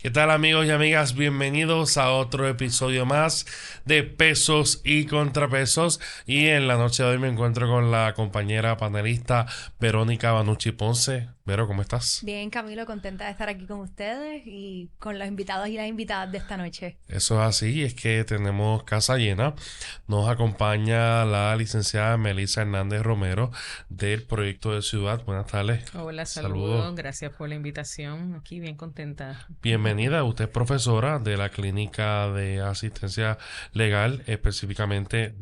¿Qué tal amigos y amigas? Bienvenidos a otro episodio más de Pesos y Contrapesos. Y en la noche de hoy me encuentro con la compañera panelista Verónica Banucci Ponce. Vero, ¿cómo estás? Bien, Camilo, contenta de estar aquí con ustedes y con los invitados y las invitadas de esta noche. Eso es así, es que tenemos casa llena. Nos acompaña la licenciada Melissa Hernández Romero del Proyecto de Ciudad. Buenas tardes. Hola, Saludos. saludos, gracias por la invitación. Aquí bien contenta. Bienvenida, usted es profesora de la Clínica de Asistencia Legal, específicamente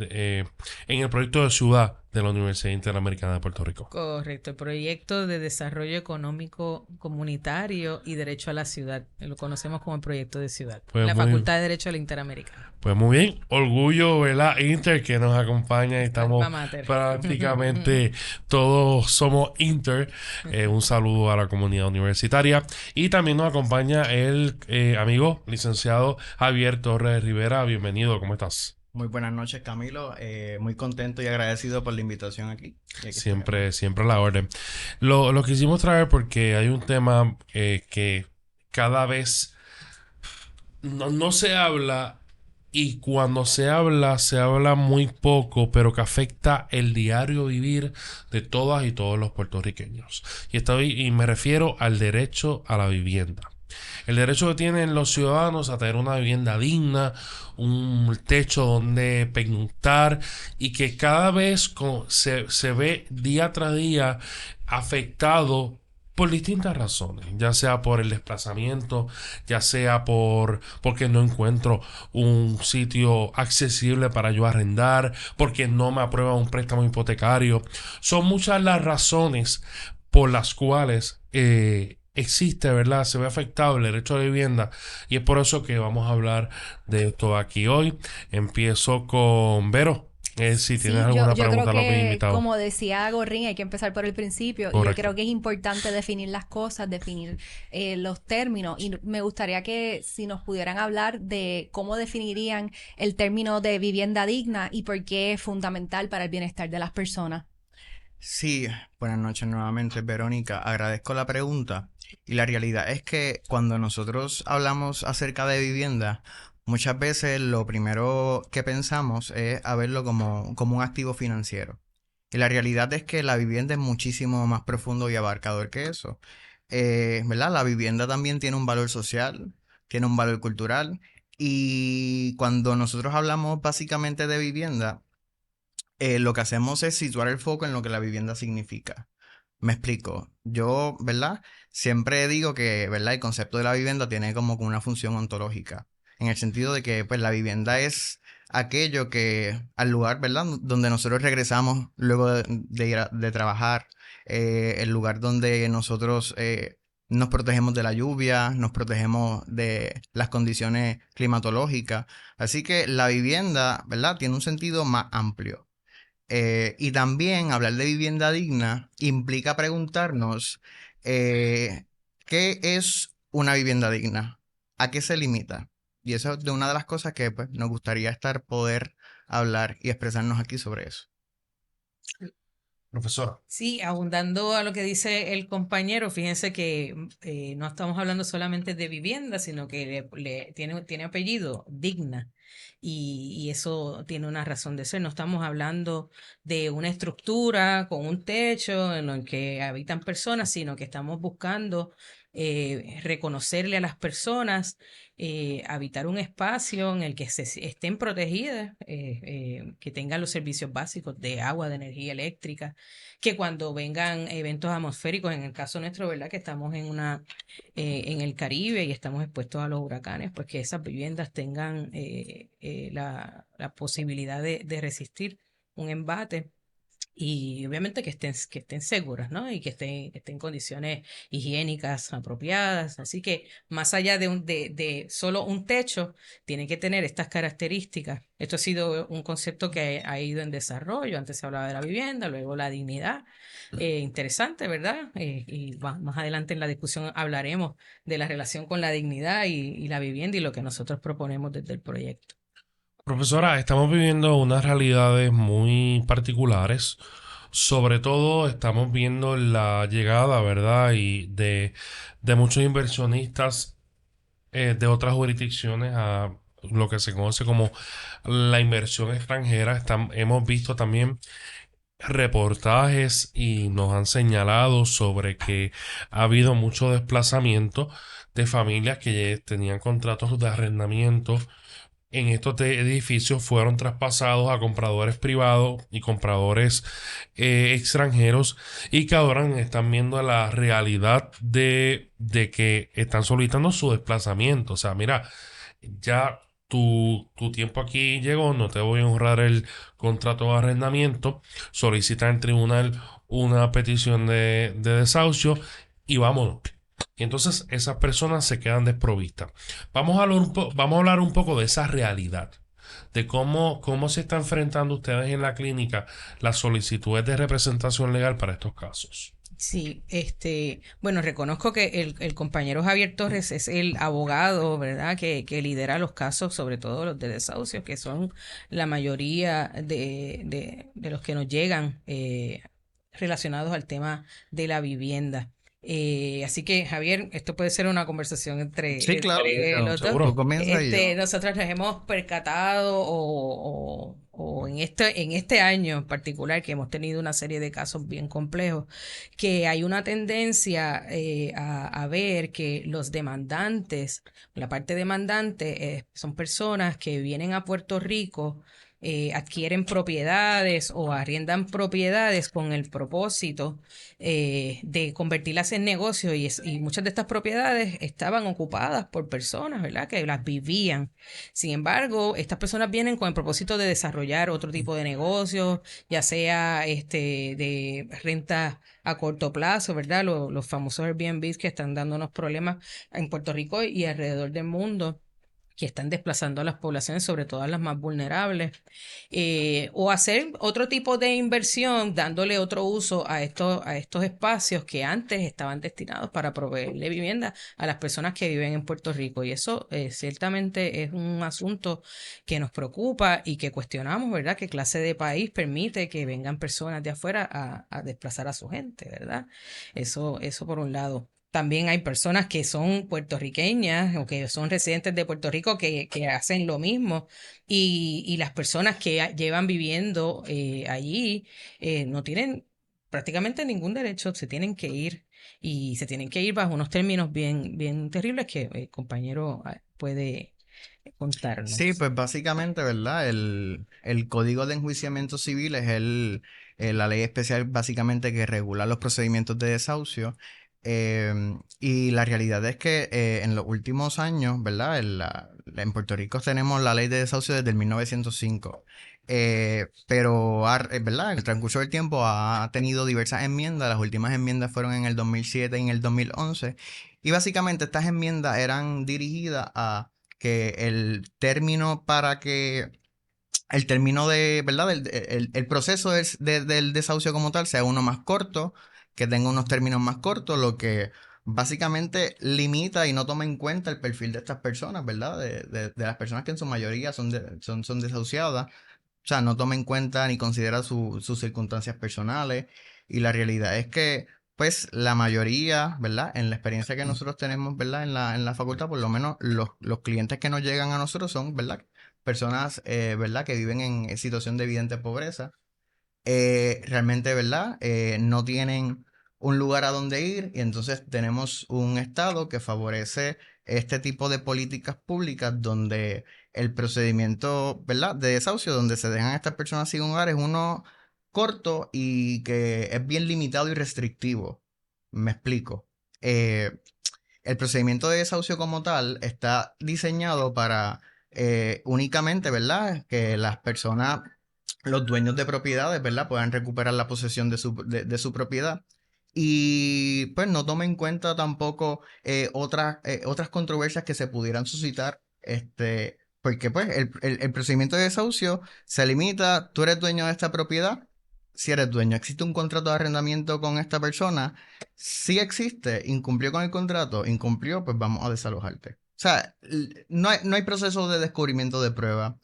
en el proyecto de ciudad de la Universidad Interamericana de Puerto Rico. Correcto, el proyecto de desarrollo económico comunitario y derecho a la ciudad. Lo conocemos como el proyecto de ciudad. Pues La muy, Facultad de Derecho de la Interamericana. pues muy bien, orgullo, ¿verdad? Inter que nos acompaña y Nuestra estamos alma mater. prácticamente todos somos Inter. Un saludo a la comunidad universitaria. Y también nos acompaña el amigo licenciado Javier Torres Rivera. Bienvenido, ¿cómo estás? Muy buenas noches, Camilo. Muy contento y agradecido por la invitación aquí. Y aquí estaremos. Siempre, siempre a la orden. Lo quisimos traer porque hay un tema que cada vez no se habla y cuando se habla muy poco, pero que afecta el diario vivir de todas y todos los puertorriqueños. Y me refiero al derecho a la vivienda. El derecho que tienen los ciudadanos a tener una vivienda digna, un techo donde pernoctar y que cada vez se ve día tras día afectado por distintas razones, ya sea por el desplazamiento, ya sea porque no encuentro un sitio accesible para yo arrendar, porque no me aprueba un préstamo hipotecario. Son muchas las razones por las cuales existe, ¿verdad? Se ve afectado el derecho a la vivienda y es por eso que vamos a hablar de esto aquí hoy. Empiezo con Vero. Si tienes Sí, yo, alguna yo creo pregunta a los que, invitados. como decía Gorrín, hay que empezar por el principio y yo Correcto. creo que es importante definir las cosas, definir los términos y me gustaría que si nos pudieran hablar de cómo definirían el término de vivienda digna y por qué es fundamental para el bienestar de las personas. Sí, buenas noches nuevamente, Verónica. Agradezco la pregunta. Y la realidad es que cuando nosotros hablamos acerca de vivienda, muchas veces lo primero que pensamos es a verlo como un activo financiero. Y la realidad es que la vivienda es muchísimo más profundo y abarcador que eso. ¿Verdad? La vivienda también tiene un valor social, tiene un valor cultural. Y cuando nosotros hablamos básicamente de vivienda, lo que hacemos es situar el foco en lo que la vivienda significa. Me explico. Yo, ¿verdad? Siempre digo que, ¿verdad? El concepto de la vivienda tiene como que una función ontológica, en el sentido de que, pues, la vivienda es aquello que, al lugar, ¿verdad? Donde nosotros regresamos luego de ir de trabajar, el lugar donde nosotros nos protegemos de la lluvia, nos protegemos de las condiciones climatológicas. Así que la vivienda, ¿verdad? Tiene un sentido más amplio. Y también hablar de vivienda digna implica preguntarnos ¿qué es una vivienda digna? ¿A qué se limita? Y eso es de una de las cosas que pues, nos gustaría estar poder hablar y expresarnos aquí sobre eso. Profesora. Sí, abundando a lo que dice el compañero, fíjense que no estamos hablando solamente de vivienda, sino que tiene apellido, digna, y eso tiene una razón de ser. No estamos hablando de una estructura con un techo en el que habitan personas, sino que estamos buscando reconocerle a las personas, habitar un espacio en el que estén protegidas, que tengan los servicios básicos de agua, de energía eléctrica, que cuando vengan eventos atmosféricos, en el caso nuestro, ¿verdad? Que estamos en el Caribe y estamos expuestos a los huracanes, pues que esas viviendas tengan la posibilidad de resistir un embate. Y obviamente que estén seguras, ¿no? Y que estén en condiciones higiénicas apropiadas. Así que más allá de solo un techo, tiene que tener estas características. Esto ha sido un concepto que ha ido en desarrollo. Antes se hablaba de la vivienda, luego la dignidad. Interesante, ¿verdad? Y más adelante en la discusión hablaremos de la relación con la dignidad y la vivienda y lo que nosotros proponemos desde el proyecto. Profesora, estamos viviendo unas realidades muy particulares. Sobre todo estamos viendo la llegada, ¿verdad? De muchos inversionistas de otras jurisdicciones a lo que se conoce como la inversión extranjera. Hemos visto también reportajes y nos han señalado sobre que ha habido mucho desplazamiento de familias que tenían contratos de arrendamiento en estos edificios, fueron traspasados a compradores privados y compradores extranjeros, y que ahora están viendo la realidad de que están solicitando su desplazamiento. O sea, mira, ya tu tiempo aquí llegó, no te voy a honrar el contrato de arrendamiento, solicita en tribunal una petición de desahucio y vámonos. Y entonces esas personas se quedan desprovistas. Vamos a hablar un poco de esa realidad, de cómo se está enfrentando ustedes en la clínica las solicitudes de representación legal para estos casos. Sí, bueno, reconozco que el compañero Javier Torres es el abogado, ¿verdad?, que lidera los casos, sobre todo los de desahucios, que son la mayoría de los que nos llegan relacionados al tema de la vivienda. Así que, Javier, esto puede ser una conversación Sí, claro. entre los dos. Tú comienzas y yo. Nosotros nos hemos percatado o en este año en particular, que hemos tenido una serie de casos bien complejos, que hay una tendencia a ver que los demandantes, la parte demandante, son personas que vienen a Puerto Rico, adquieren propiedades o arriendan propiedades con el propósito de convertirlas en negocio, y muchas de estas propiedades estaban ocupadas por personas, ¿verdad?, que las vivían. Sin embargo, estas personas vienen con el propósito de desarrollar otro tipo de negocios, ya sea de renta a corto plazo, ¿verdad? Los famosos Airbnb que están dándonos problemas en Puerto Rico y alrededor del mundo, que están desplazando a las poblaciones, sobre todo a las más vulnerables, o hacer otro tipo de inversión, dándole otro uso a estos espacios que antes estaban destinados para proveerle vivienda a las personas que viven en Puerto Rico. Y eso ciertamente es un asunto que nos preocupa y que cuestionamos, ¿verdad? ¿Qué clase de país permite que vengan personas de afuera a desplazar a su gente, ¿verdad? Eso por un lado. También hay personas que son puertorriqueñas o que son residentes de Puerto Rico que hacen lo mismo, y las personas que llevan viviendo allí no tienen prácticamente ningún derecho, se tienen que ir, y se tienen que ir bajo unos términos bien terribles que el compañero puede Sí, contarnos. pues básicamente, ¿verdad? El Código de Enjuiciamiento Civil es la ley especial básicamente que regula los procedimientos de desahucio. Y la realidad es que en los últimos años, ¿verdad? En Puerto Rico tenemos la ley de desahucio desde el 1905. Pero, ¿verdad? En el transcurso del tiempo ha tenido diversas enmiendas. Las últimas enmiendas fueron en el 2007 y en el 2011. Y básicamente estas enmiendas eran dirigidas a que el término de, ¿verdad? El proceso del desahucio como tal sea uno más corto, que tenga unos términos más cortos, lo que básicamente limita y no toma en cuenta el perfil de estas personas, ¿verdad? De las personas que en su mayoría son desahuciadas. O sea, no toma en cuenta ni considera sus circunstancias personales. Y la realidad es que, pues, la mayoría, ¿verdad? En la experiencia que nosotros tenemos, ¿verdad? En la facultad, por lo menos los clientes que nos llegan a nosotros son, ¿verdad? Personas, ¿verdad? Que viven en situación de evidente pobreza. Realmente, ¿verdad? No tienen un lugar a donde ir, y entonces tenemos un Estado que favorece este tipo de políticas públicas donde el procedimiento, ¿verdad? De desahucio, donde se dejan a estas personas sin hogar, es uno corto y que es bien limitado y restrictivo. Me explico. Eh, el procedimiento de desahucio como tal está diseñado para únicamente, ¿verdad? Que las personas, los dueños de propiedades, ¿verdad? Puedan recuperar la posesión de su propiedad. Y pues no tome en cuenta tampoco otras controversias que se pudieran suscitar, porque pues el procedimiento de desahucio se limita: tú eres dueño de esta propiedad. Si eres dueño, existe un contrato de arrendamiento con esta persona. Si existe, incumplió con el contrato, incumplió, pues vamos a desalojarte. O sea, no hay proceso de descubrimiento de prueba.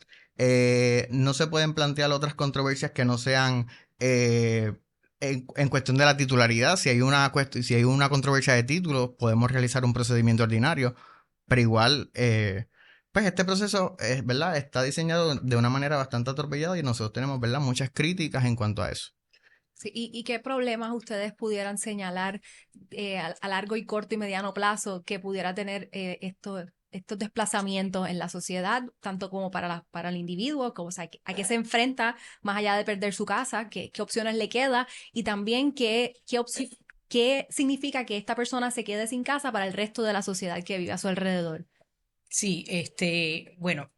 No se pueden plantear otras controversias que no sean en cuestión de la titularidad. Si hay una controversia de título, podemos realizar un procedimiento ordinario. Pero igual, pues este proceso, ¿verdad? Está diseñado de una manera bastante atropellada y nosotros tenemos, ¿verdad? Muchas críticas en cuanto a eso. Sí, ¿y qué problemas ustedes pudieran señalar a largo y corto y mediano plazo que pudiera tener estos desplazamientos en la sociedad, tanto como para el individuo, como, o sea, a qué se enfrenta más allá de perder su casa, qué opciones le queda y también qué significa que esta persona se quede sin casa para el resto de la sociedad que vive a su alrededor? Sí, bueno,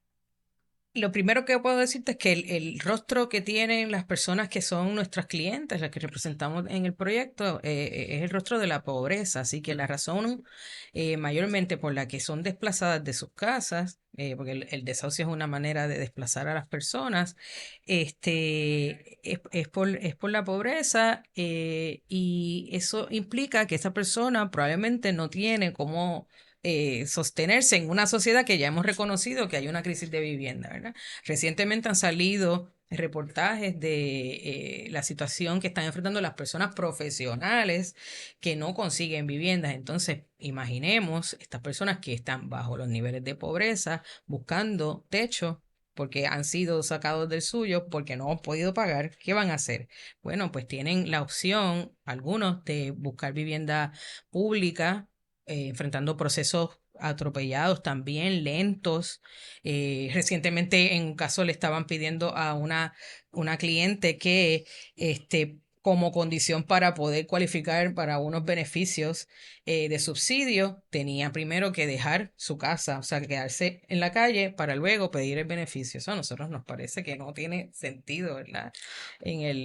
lo primero que puedo decirte es que el rostro que tienen las personas que son nuestras clientes, las que representamos en el proyecto, es el rostro de la pobreza. Así que la razón mayormente por la que son desplazadas de sus casas, porque el desahucio es una manera de desplazar a las personas, es por la pobreza, y eso implica que esa persona probablemente no tiene cómo sostenerse en una sociedad que ya hemos reconocido que hay una crisis de vivienda, ¿verdad? Recientemente han salido reportajes de la situación que están enfrentando las personas profesionales que no consiguen viviendas. Entonces, imaginemos estas personas que están bajo los niveles de pobreza, buscando techo porque han sido sacados del suyo, porque no han podido pagar. ¿Qué van a hacer? Bueno, pues tienen la opción, algunos, de buscar vivienda pública, enfrentando procesos atropellados también, lentos. Recientemente en un caso le estaban pidiendo a una cliente que como condición para poder cualificar para unos beneficios de subsidio, tenía primero que dejar su casa, o sea, quedarse en la calle para luego pedir el beneficio. Eso a nosotros nos parece que no tiene sentido, ¿verdad?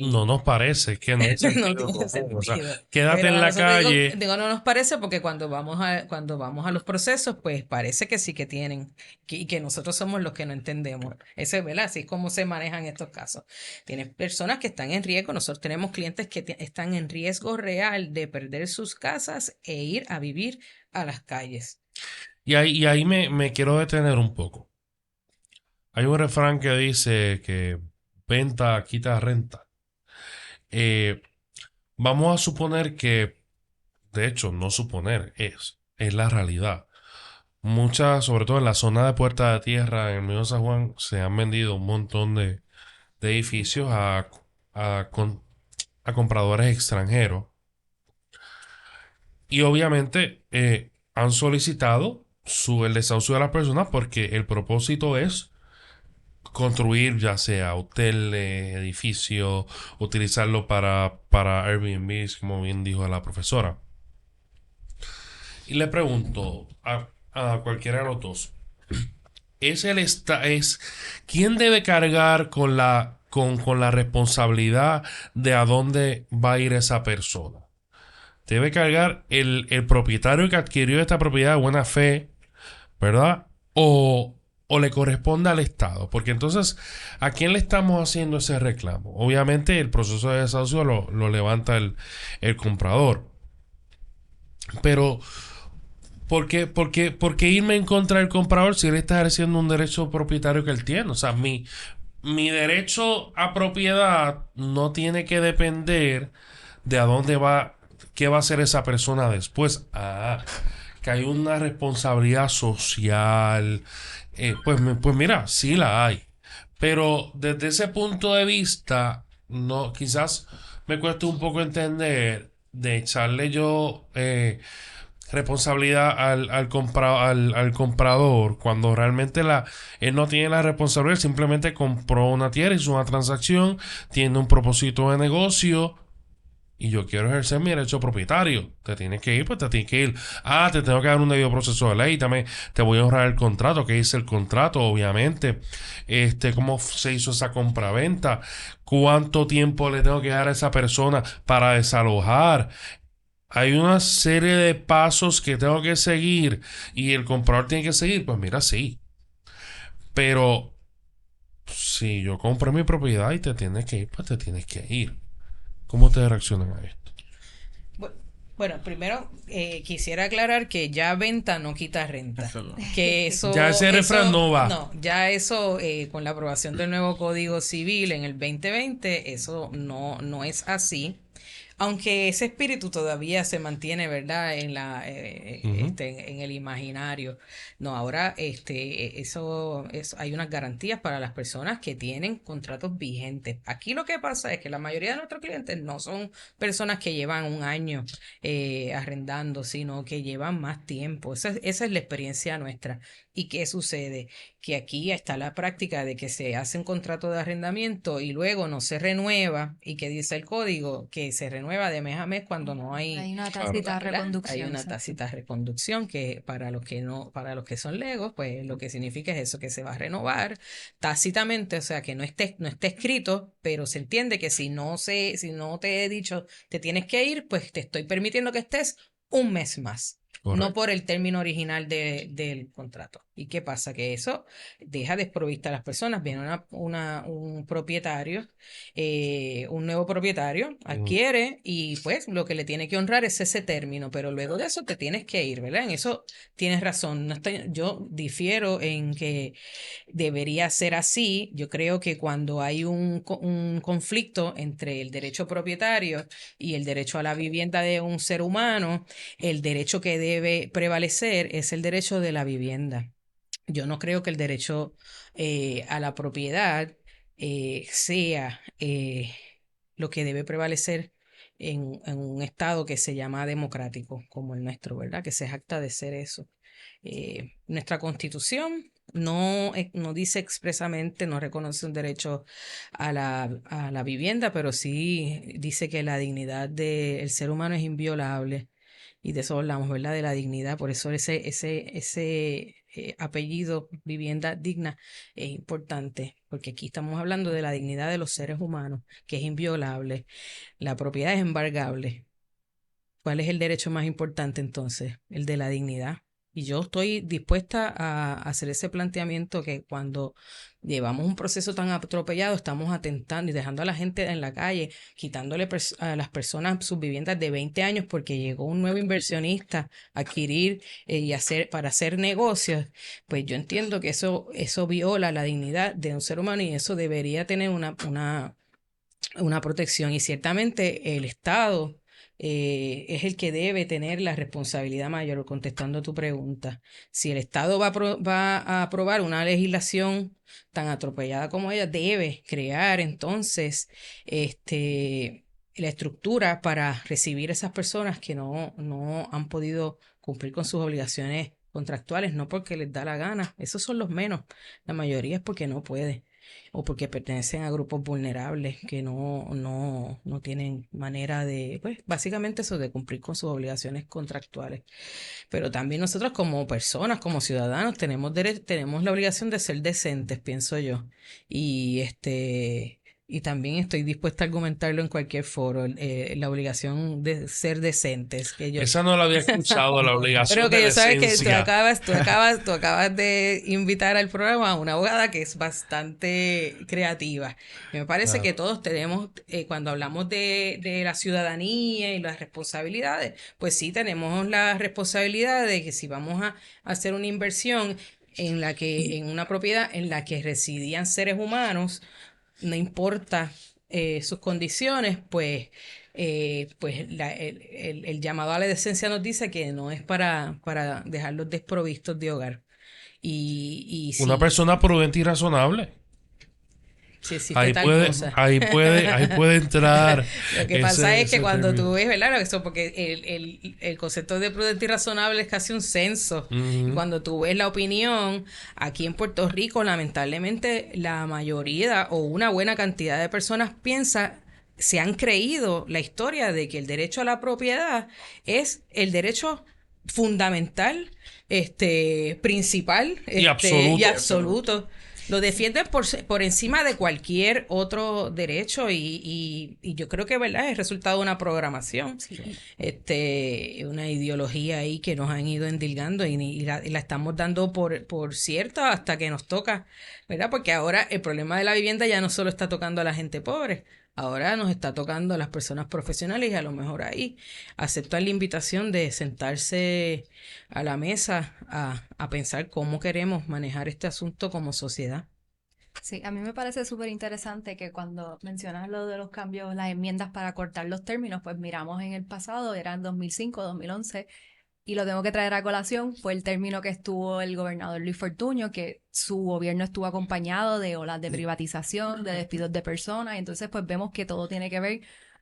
No nos parece que no hay No sentido tiene común. O sea, sentido. quédate Pero en a la nosotros calle. digo, no nos parece porque cuando vamos a los procesos, pues parece que sí que tienen, y que nosotros somos los que no entendemos. Eso es, ¿verdad? Así es como se manejan estos casos. Tienes personas que están en riesgo, nosotros tenemos clientes que están en riesgo real de perder sus casas e ir a vivir a las calles. Y ahí me quiero detener un poco. Hay un refrán que dice que venta quita renta. Eh, Vamos a suponer que, de hecho, no suponer, es la realidad. Muchas, sobre todo en la zona de Puerta de Tierra, en el medio de San Juan, se han vendido un montón de edificios a, con- a compradores extranjeros. Y obviamente han solicitado el desahucio de las personas porque el propósito es construir ya sea hoteles, edificios, utilizarlo para Airbnb, como bien dijo la profesora. Y le pregunto a cualquiera de los dos, es quién debe cargar con la responsabilidad de a dónde va a ir esa persona. Debe cargar el propietario que adquirió esta propiedad de buena fe, ¿verdad? O le corresponde al Estado. Porque entonces, ¿a quién le estamos haciendo ese reclamo? Obviamente el proceso de desahucio lo levanta el comprador. Pero ¿por qué irme en contra del comprador si él está ejerciendo un derecho propietario que él tiene? O sea, mi derecho a propiedad no tiene que depender de a dónde va, qué va a hacer esa persona después. Que hay una responsabilidad social. Pues mira, sí la hay. Pero desde ese punto de vista, no, quizás me cuesta un poco entender de echarle yo responsabilidad al comprador cuando realmente él no tiene la responsabilidad, simplemente compró una tierra, hizo una transacción, tiene un propósito de negocio y yo quiero ejercer mi derecho propietario. Te tienes que ir, pues te tienes que ir. Te tengo que dar un debido proceso de ley, también te voy a honrar el contrato, que hice el contrato, obviamente. Cómo se hizo esa compraventa, cuánto tiempo le tengo que dar a esa persona para desalojar. Hay una serie de pasos que tengo que seguir y el comprador tiene que seguir. Pues mira, sí. Pero si yo compré mi propiedad y te tienes que ir, pues te tienes que ir. ¿Cómo te reaccionan a esto? Bueno, primero quisiera aclarar que ya venta no quita renta. Eso lo- Que Ya ese refrán no va. No, ya eso con la aprobación del nuevo Código Civil en el 2020, eso no es así. Aunque ese espíritu todavía se mantiene, ¿verdad? Ujú. En el imaginario. No, ahora hay unas garantías para las personas que tienen contratos vigentes. Aquí lo que pasa es que la mayoría de nuestros clientes no son personas que llevan un año arrendando, sino que llevan más tiempo. Esa es la experiencia nuestra. ¿Y qué sucede? Que aquí está la práctica de que se hace un contrato de arrendamiento y luego no se renueva y que dice el código que se renueva de mes a mes cuando no hay, Hay una Claro. tacita de ¿verdad? Hay reconducción. una Exacto. tácita de reconducción que para los que son legos, pues lo que significa es eso, que se va a renovar tácitamente, o sea que no esté escrito, pero se entiende que si no te he dicho te tienes que ir, pues te estoy permitiendo que estés un mes más. No Correcto. por el término original del contrato. ¿Y qué pasa? Que eso deja desprovista a las personas. Viene un propietario, un nuevo propietario, Ujú. adquiere y pues lo que le tiene que honrar es ese término, pero luego de eso te tienes que ir, ¿verdad? En eso tienes razón. Yo difiero en que debería ser así. Yo creo que cuando hay un conflicto entre el derecho propietario y el derecho a la vivienda de un ser humano, el derecho que debe prevalecer es el derecho de la vivienda. Yo no creo que el derecho a la propiedad sea lo que debe prevalecer en un estado que se llama democrático como el nuestro, ¿verdad? Que se jacta de ser eso. Nuestra constitución no dice expresamente, no reconoce un derecho a la vivienda, pero sí dice que la dignidad del ser humano es inviolable. Y de eso hablamos, ¿verdad? De la dignidad. Por eso ese apellido, vivienda digna, es importante, porque aquí estamos hablando de la dignidad de los seres humanos, que es inviolable. La propiedad es embargable. ¿Cuál es el derecho más importante entonces? El de la dignidad. Y yo estoy dispuesta a hacer ese planteamiento que cuando llevamos un proceso tan atropellado, estamos atentando y dejando a la gente en la calle, quitándole a las personas sus viviendas de 20 años porque llegó un nuevo inversionista a adquirir para hacer negocios, pues yo entiendo que eso viola la dignidad de un ser humano y eso debería tener una protección y ciertamente el Estado es el que debe tener la responsabilidad mayor, contestando tu pregunta. Si el Estado va a aprobar una legislación tan atropellada como ella, debe crear entonces la estructura para recibir esas personas que no han podido cumplir con sus obligaciones contractuales, no porque les da la gana, esos son los menos, la mayoría es porque no puede o porque pertenecen a grupos vulnerables que no tienen manera de, pues básicamente eso, de cumplir con sus obligaciones contractuales. Pero también nosotros como personas, como ciudadanos, tenemos la obligación de ser decentes, pienso yo. Y y también estoy dispuesta a argumentarlo en cualquier foro, la obligación de ser decentes, que yo Esa no la había escuchado, la pero obligación de que yo sabes que decencia. tú acabas de invitar al programa a una abogada que es bastante creativa. Y me parece que Claro. todos tenemos, cuando hablamos de la ciudadanía y las responsabilidades, pues sí tenemos la responsabilidad de que si vamos a hacer una inversión en una propiedad en la que residían seres humanos, no importa sus condiciones, pues el llamado a la decencia nos dice que no es para dejarlos desprovistos de hogar. Y Una persona prudente y razonable. si existe tal cosa. Ahí puede entrar Lo que pasa es que ese cuando tú término. ves, ¿verdad? Eso, porque el concepto de prudente y razonable es casi un censo. Y Ujú. cuando tú ves la opinión, aquí en Puerto Rico, lamentablemente, la mayoría o una buena cantidad de personas se han creído la historia de que el derecho a la propiedad es el derecho fundamental, principal, Y y absoluto. absoluto. Lo defienden por encima de cualquier otro derecho y yo creo que, ¿verdad? Es resultado de una programación, Sí. una ideología ahí que nos han ido endilgando y la estamos dando por cierta hasta que nos toca, ¿verdad? Porque ahora el problema de la vivienda ya no solo está tocando a la gente pobre, ahora nos está tocando a las personas profesionales y a lo mejor ahí aceptar la invitación de sentarse a la mesa a pensar cómo queremos manejar este asunto como sociedad. Sí, a mí me parece súper interesante que cuando mencionas lo de los cambios, las enmiendas para cortar los términos, pues miramos en el pasado, eran 2005, 2011, y lo tengo que traer a colación, fue el término que estuvo el gobernador Luis Fortuño, que su gobierno estuvo acompañado de olas de privatización, de despidos de personas, y entonces pues vemos que todo tiene que ver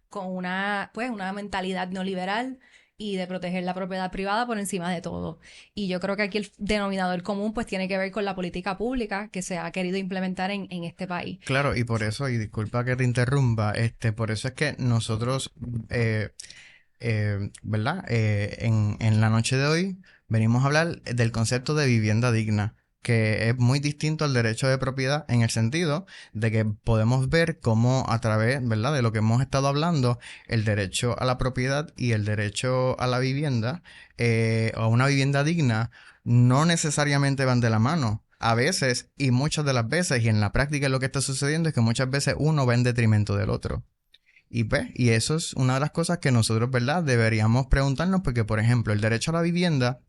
con una mentalidad neoliberal y de proteger la propiedad privada por encima de todo. Y yo creo que aquí el denominador común pues tiene que ver con la política pública que se ha querido implementar en este país. Claro, y por eso, y disculpa que te interrumpa, por eso es que nosotros, eh, ¿verdad? En la noche de hoy venimos a hablar del concepto de vivienda digna, que es muy distinto al derecho de propiedad en el sentido de que podemos ver cómo a través, ¿verdad? De lo que hemos estado hablando, el derecho a la propiedad y el derecho a la vivienda, o a una vivienda digna, no necesariamente van de la mano. A veces, y muchas de las veces, y en la práctica lo que está sucediendo es que muchas veces uno va en detrimento del otro. Y pues, y eso es una de las cosas que nosotros, ¿verdad? Deberíamos preguntarnos porque, por ejemplo, el derecho a la vivienda,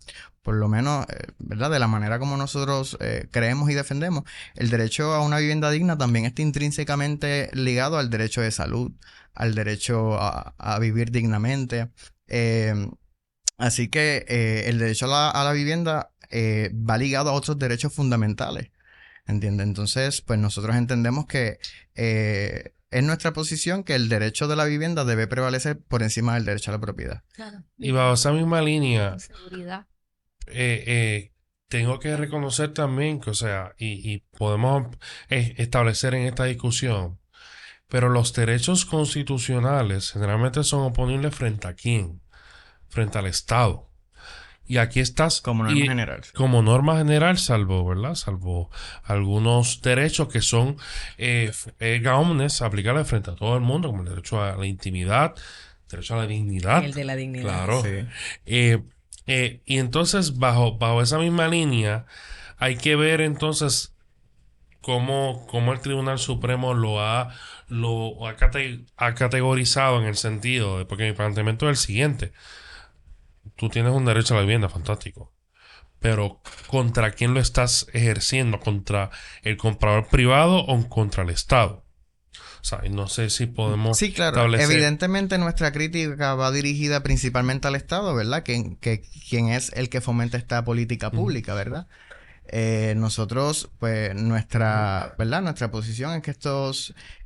por lo menos, ¿verdad? De la manera como nosotros creemos y defendemos, el derecho a una vivienda digna también está intrínsecamente ligado al derecho de salud, al derecho a vivir dignamente. Eh, Así que el derecho a la vivienda va ligado a otros derechos fundamentales. ¿Entiendes? Entonces, pues nosotros entendemos que es nuestra posición que el derecho de la vivienda debe prevalecer por encima del derecho a la propiedad. Claro. Y bajo esa misma línea, Seguridad. eh, eh, tengo que reconocer también que, o sea, y podemos establecer en esta discusión, pero los derechos constitucionales generalmente son oponibles frente a quién, frente al Estado. Y aquí estás, Como norma y general. como norma general, salvo, ¿verdad? Salvo algunos derechos que son omnes, aplicables frente a todo el mundo, como el derecho a la intimidad, derecho a la dignidad. El de la dignidad. Claro. Sí. Y entonces, bajo esa misma línea, hay que ver entonces cómo el Tribunal Supremo ha categorizado en el sentido de, porque mi planteamiento es el siguiente. Tú tienes un derecho a la vivienda, fantástico. Pero ¿contra quién lo estás ejerciendo? ¿Contra el comprador privado o contra el Estado? O sea, no sé si podemos Sí, claro. establecer. Evidentemente nuestra crítica va dirigida principalmente al Estado, ¿verdad? Quien es el que fomenta esta política pública, ¿verdad? Nosotros, pues, ¿verdad? Nuestra posición es que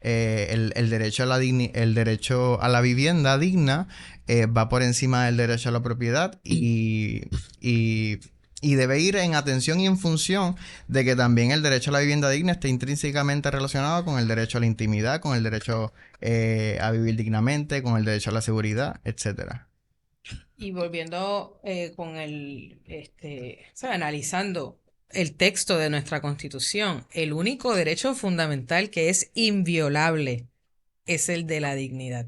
el derecho el derecho a la vivienda digna va por encima del derecho a la propiedad y, y debe ir en atención y en función de que también el derecho a la vivienda digna esté intrínsecamente relacionado con el derecho a la intimidad, con el derecho a vivir dignamente, con el derecho a la seguridad, etcétera. Y volviendo con o sea, analizando el texto de nuestra Constitución, el único derecho fundamental que es inviolable es el de la dignidad.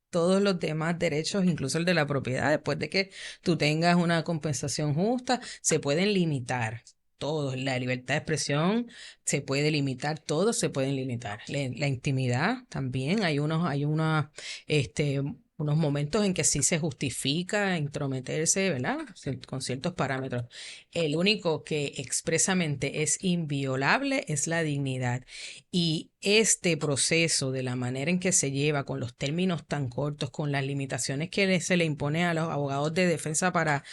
Todos los demás derechos, incluso el de la propiedad, después de que tú tengas una compensación justa, se pueden limitar. Todos, la libertad de expresión se puede limitar, todos se pueden limitar. La intimidad también, unos momentos en que sí se justifica intrometerse, ¿verdad? Con ciertos parámetros. El único que expresamente es inviolable es la dignidad. Y este proceso, de la manera en que se lleva, con los términos tan cortos, con las limitaciones que se le impone a los abogados de defensa para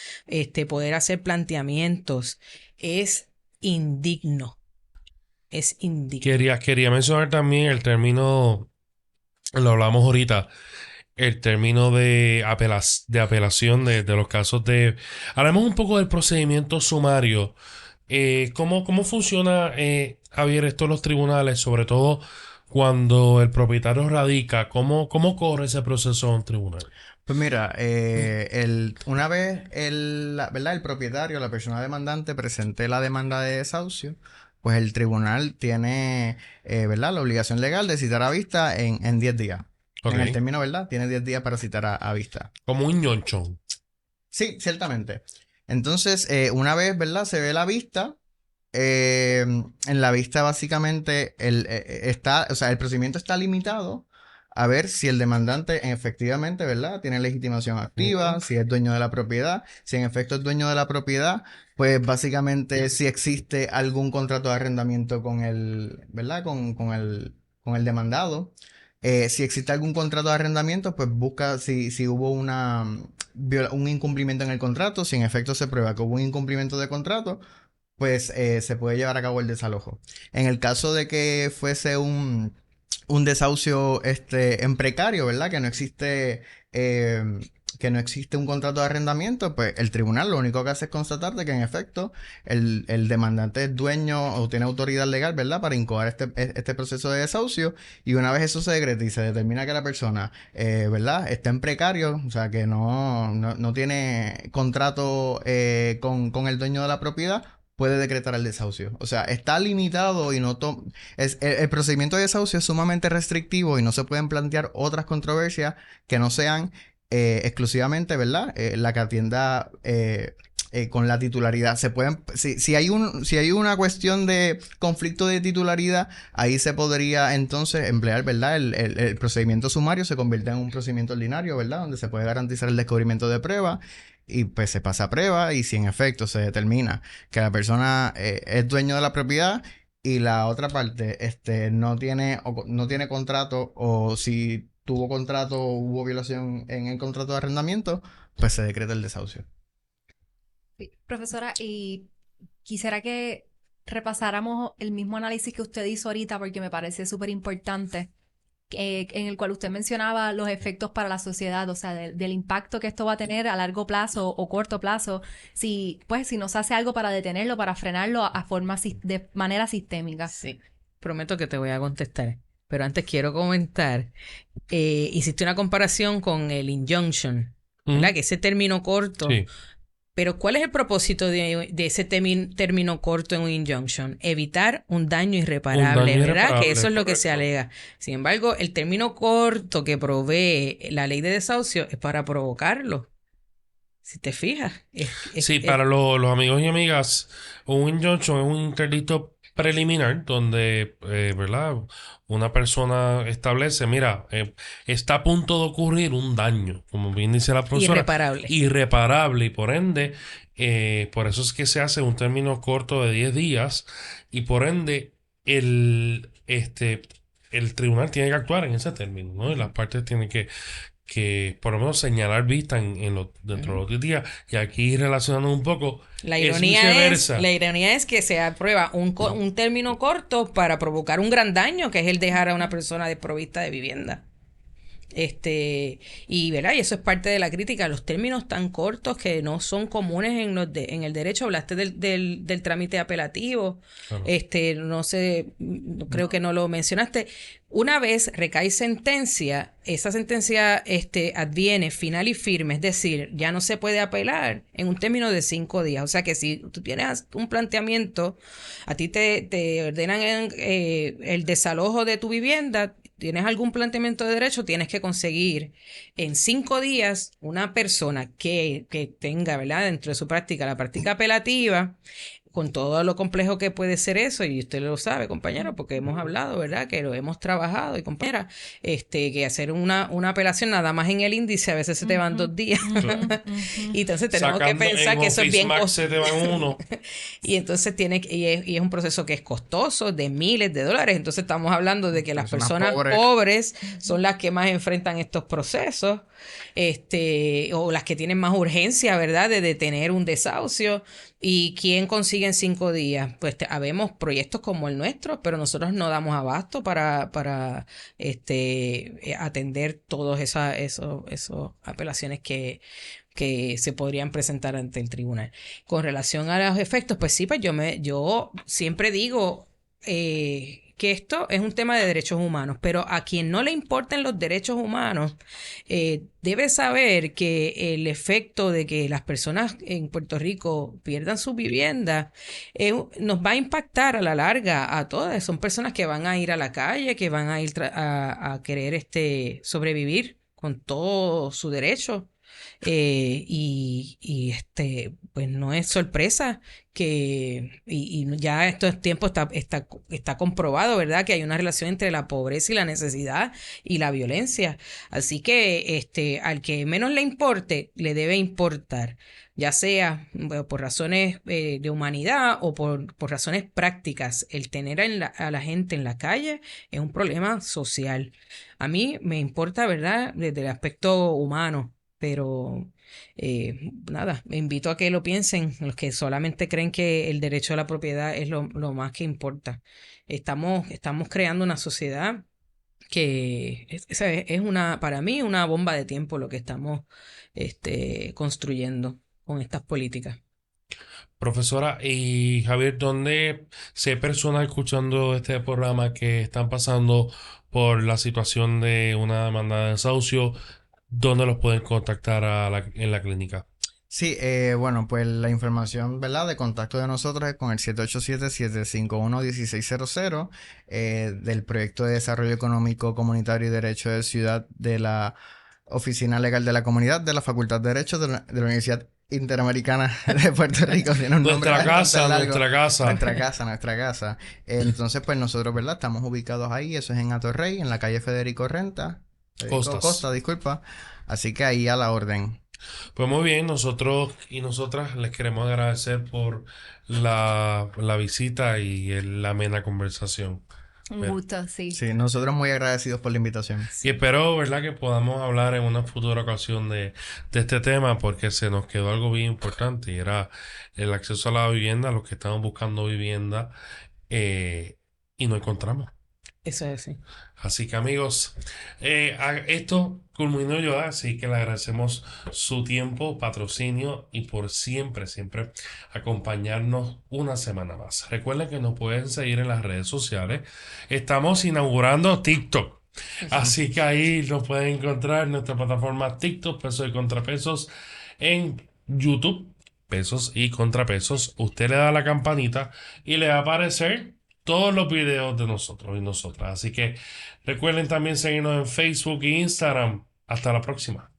poder hacer planteamientos, es indigno. Es indigno. Quería mencionar también el término, lo hablamos ahorita, el término de apelación de los casos de. Hablemos un poco del procedimiento sumario. ¿Cómo funciona, Javier, esto en los tribunales? Sobre todo cuando el propietario radica, ¿cómo corre ese proceso en un tribunal? Pues mira, una vez ¿verdad? El propietario, la persona demandante, presente la demanda de desahucio, pues el tribunal tiene, ¿verdad? La obligación legal de citar a vista en 10 días. Ok. En el término, ¿verdad? Tiene 10 días para citar a vista. Como un ñonchón. Sí, ciertamente. Entonces, una vez, ¿verdad? Se ve la vista. En la vista, básicamente, o sea, el procedimiento está limitado a ver si el demandante efectivamente, ¿verdad?, tiene legitimación activa, si es dueño de la propiedad, si en efecto es dueño de la propiedad, pues básicamente si existe algún contrato de arrendamiento con el, ¿verdad?, con el demandado. Si existe algún contrato de arrendamiento, pues busca si hubo un incumplimiento en el contrato. Si en efecto se prueba que hubo un incumplimiento de contrato, pues se puede llevar a cabo el desalojo. En el caso de que fuese un desahucio en precario, ¿verdad? Eh, que no existe un contrato de arrendamiento, pues el tribunal lo único que hace es constatar de que en efecto el demandante es dueño o tiene autoridad legal, ¿verdad?, para incoar este proceso de desahucio, y una vez eso se decreta y se determina que la persona, ¿verdad?, está en precario, o sea, que no tiene contrato con el dueño de la propiedad, puede decretar el desahucio. O sea, está limitado y el procedimiento de desahucio es sumamente restrictivo y no se pueden plantear otras controversias que no sean exclusivamente, ¿verdad?, la que atienda con la titularidad. Si hay una cuestión de conflicto de titularidad, ahí se podría entonces emplear, ¿verdad?, el procedimiento sumario se convierte en un procedimiento ordinario, ¿verdad?, donde se puede garantizar el descubrimiento de prueba y pues se pasa a prueba, y si en efecto se determina que la persona es dueño de la propiedad y la otra parte no tiene contrato, o si tuvo contrato o hubo violación en el contrato de arrendamiento, pues se decreta el desahucio. Sí, profesora, y quisiera que repasáramos el mismo análisis que usted hizo ahorita porque me parece súper importante, en el cual usted mencionaba los efectos para la sociedad, o sea, del impacto que esto va a tener a largo plazo o corto plazo, si no se hace algo para detenerlo, para frenarlo de manera sistémica. Sí, prometo que te voy a contestar. Pero antes quiero comentar, hiciste una comparación con el injunction, ¿verdad? Que ese término corto. Sí. Pero ¿cuál es el propósito de ese término corto en un injunction? Evitar un daño irreparable, ¿verdad? Que eso es lo que se alega. Sin embargo, el término corto que provee la ley de desahucio es para provocarlo. Si te fijas. Sí, para los amigos y amigas, un injunction es un interdicto preliminar donde, ¿verdad?, una persona establece, mira, está a punto de ocurrir un daño, como bien dice la profesora. Irreparable, y por ende, por eso es que se hace un término corto de 10 días, y por ende, el tribunal tiene que actuar en ese término, ¿no? Y las partes tienen que por lo menos señalar vista dentro de los 10 días. Y aquí relacionando un poco, la ironía es que se aprueba un término corto para provocar un gran daño, que es el dejar a una persona desprovista de vivienda. Y ¿verdad? Y eso es parte de la crítica, los términos tan cortos que no son comunes en el derecho. Hablaste del trámite apelativo. Claro. No sé, creo que no lo mencionaste. Una vez recae sentencia, esa sentencia adviene final y firme, es decir, ya no se puede apelar en un término de 5 días. O sea que si tú tienes un planteamiento, a ti te ordenan el desalojo de tu vivienda, tienes algún planteamiento de derecho, tienes que conseguir en 5 días una persona que tenga, ¿verdad?, dentro de su práctica, la práctica apelativa, con todo lo complejo que puede ser eso, y usted lo sabe, compañero, porque hemos hablado, ¿verdad?, que lo hemos trabajado, y compañera, que hacer una apelación nada más en el índice a veces se te van 2 días. Y entonces tenemos que pensar que eso es bien costoso. Se te van 1. Y entonces y es un proceso que es costoso, de miles de dólares. Entonces estamos hablando de que las personas pobres son las que más enfrentan estos procesos, o las que tienen más urgencia, ¿verdad?, de detener un desahucio. ¿Y quién consigue en 5 días? Pues habemos proyectos como el nuestro, pero nosotros no damos abasto para atender todas esas apelaciones que se podrían presentar ante el tribunal. Con relación a los efectos, pues sí, pues yo siempre digo que esto es un tema de derechos humanos, pero a quien no le importen los derechos humanos debe saber que el efecto de que las personas en Puerto Rico pierdan su vivienda nos va a impactar a la larga a todas. Son personas que van a ir a la calle, que van a ir a querer sobrevivir con todo su derecho Pues no es sorpresa y ya estos tiempos está comprobado, ¿verdad? Que hay una relación entre la pobreza y la necesidad y la violencia. Así que al que menos le importe, le debe importar, ya sea por razones de humanidad o por razones prácticas. El tener a la gente en la calle es un problema social. A mí me importa, ¿verdad? Desde el aspecto humano, pero nada, me invito a que lo piensen, los que solamente creen que el derecho a la propiedad es lo más que importa. Estamos creando una sociedad que es una, para mí, una bomba de tiempo lo que estamos construyendo con estas políticas. Profesora y Javier, ¿dónde si hay personas escuchando este programa que están pasando por la situación de una demanda de desahucio, dónde los pueden contactar en la clínica? Sí, bueno, pues la información, ¿verdad? De contacto de nosotros es con el 787-751-1600 del Proyecto de Desarrollo Económico Comunitario y Derecho de Ciudad de la Oficina Legal de la Comunidad de la Facultad de Derecho de la Universidad Interamericana de Puerto Rico. Tiene un nombre Nuestra bastante casa, largo. nuestra casa. Nuestra casa. Entonces, pues nosotros, ¿verdad? Estamos ubicados ahí, eso es en Atorrey, en la calle Federico Costas. Costa, disculpa. Así que ahí a la orden. Pues muy bien, nosotros y nosotras les queremos agradecer por la visita y la amena conversación. Un Pero- gusto, sí. Sí, nosotros muy agradecidos por la invitación. Y espero, ¿verdad?, que podamos hablar en una futura ocasión de este tema porque se nos quedó algo bien importante y era el acceso a la vivienda, los que estamos buscando vivienda y no encontramos. Eso es así. Así que amigos, esto culminó yo, así que le agradecemos su tiempo, patrocinio y por siempre, siempre acompañarnos una semana más. Recuerden que nos pueden seguir en las redes sociales. Estamos inaugurando TikTok. Así que ahí nos pueden encontrar en nuestra plataforma TikTok, Pesos y Contrapesos, en YouTube, Pesos y Contrapesos. Usted le da la campanita y le va a aparecer todos los videos de nosotros y nosotras. Así que recuerden también seguirnos en Facebook e Instagram. Hasta la próxima.